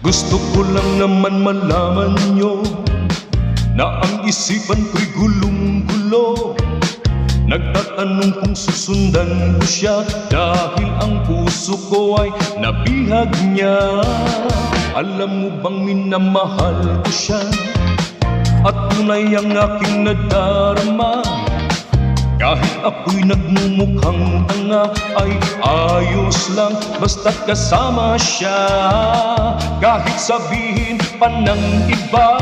Gusto ko lang naman malaman nyo na ang isipan ko'y gulong-gulo. Nagtatanong kung susundan ko siya dahil ang puso ko ay nabihag niya. Alam mo bang minamahal ko siya at tunay ang aking nadarama. Kahit ako'y nagmumukhang tanga ay ayos lang basta't kasama siya. Kahit sabihin pa ng iba,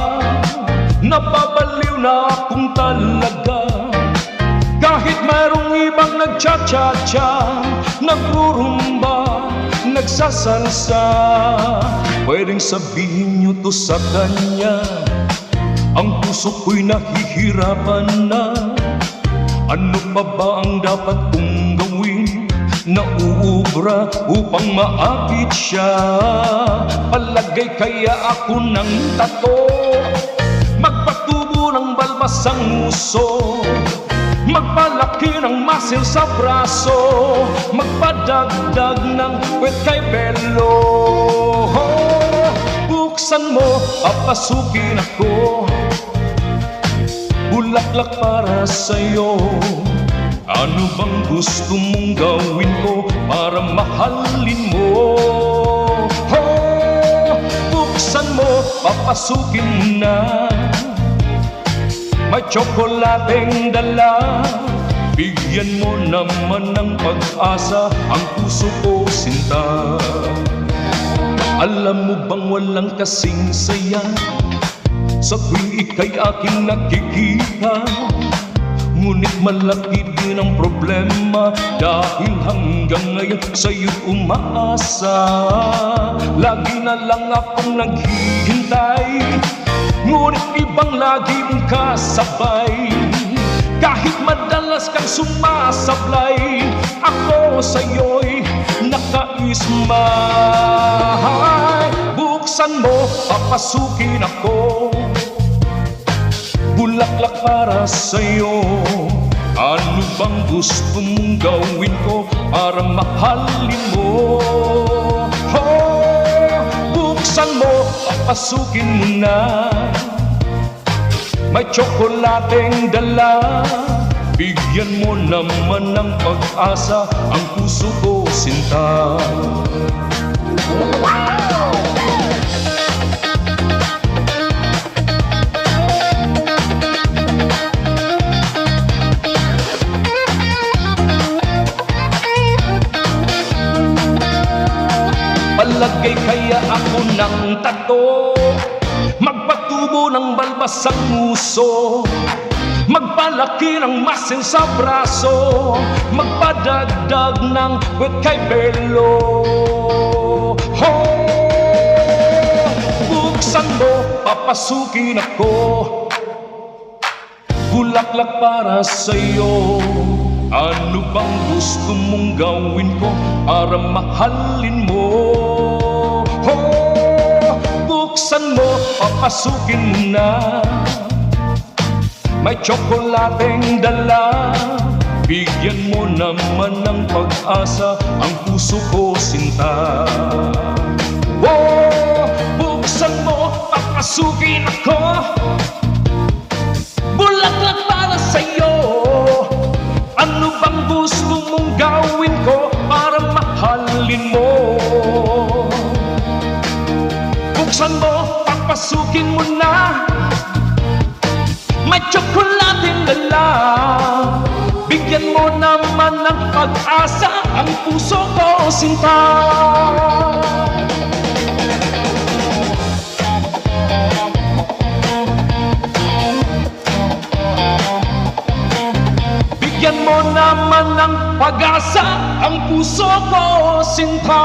napabaliw na akong talaga. Kahit mayroong ibang nagcha-cha-cha, nagrurumba, nagsasalsa, pwedeng sabihin niyo to sa kanya. Ang puso ko'y nahihirapan na. Ano pa ba ang dapat kong gawin? Nauubra upang maapit siya. Palagay kaya ako ng tato, magpatubo ng balbas ang uso, magpalaki ng muscle sa braso, magpadagdag ng kwet kay pelo. Buksan mo, papasukin ako, bulaklak para sa'yo. Ano bang gusto mong gawin ko para mahalin mo? Buksan mo, papasukin mo na, may tsokolateng dala. Bigyan mo naman ng pag-asa ang puso ko, sinta. Alam mo bang walang kasing saya sa tuwing ika'y aking nakikita? Ngunit malaki din ang problema dahil hanggang ngayon sa'yo'y umaasa. Lagi na lang akong naghihintay, ngunit ibang lagi mong kasabay. Kahit madalas kang sumasablay, ako sa'yo'y nakaismay. Buksan mo, papasukin ako, bulaklak para sa'yo. Ano bang gusto mong gawin ko para mahalin mo? Buksan mo, papasukin mo na, may tsokolateng dala. Bigyan mo naman ng pag-asa ang puso ko, sinta. Palagay kaya ako ng tato, magpatubo ng balbas ang uso, magpalaki ng muscle sa braso, magpadagdag ng kwet kay pelo. Buksan mo, papasukin ako, bulaklak para sa'yo. Ano bang gusto mong gawin ko para mahalin mo? Buksan mo, papasukin mo na, may tsokolateng dala. Bigyan mo naman ng pag-asa ang puso ko, sinta. Buksan mo, papasukin ako, bulaklak para sa'yo. Ano bang gusto mong gawin ko para mahalin mo? Buksan mo, papasukin mo na, may tsokolating dala. Bigyan mo naman ng pag-asa ang puso ko, sinta. Bigyan mo naman ng pag-asa ang puso ko, sinta.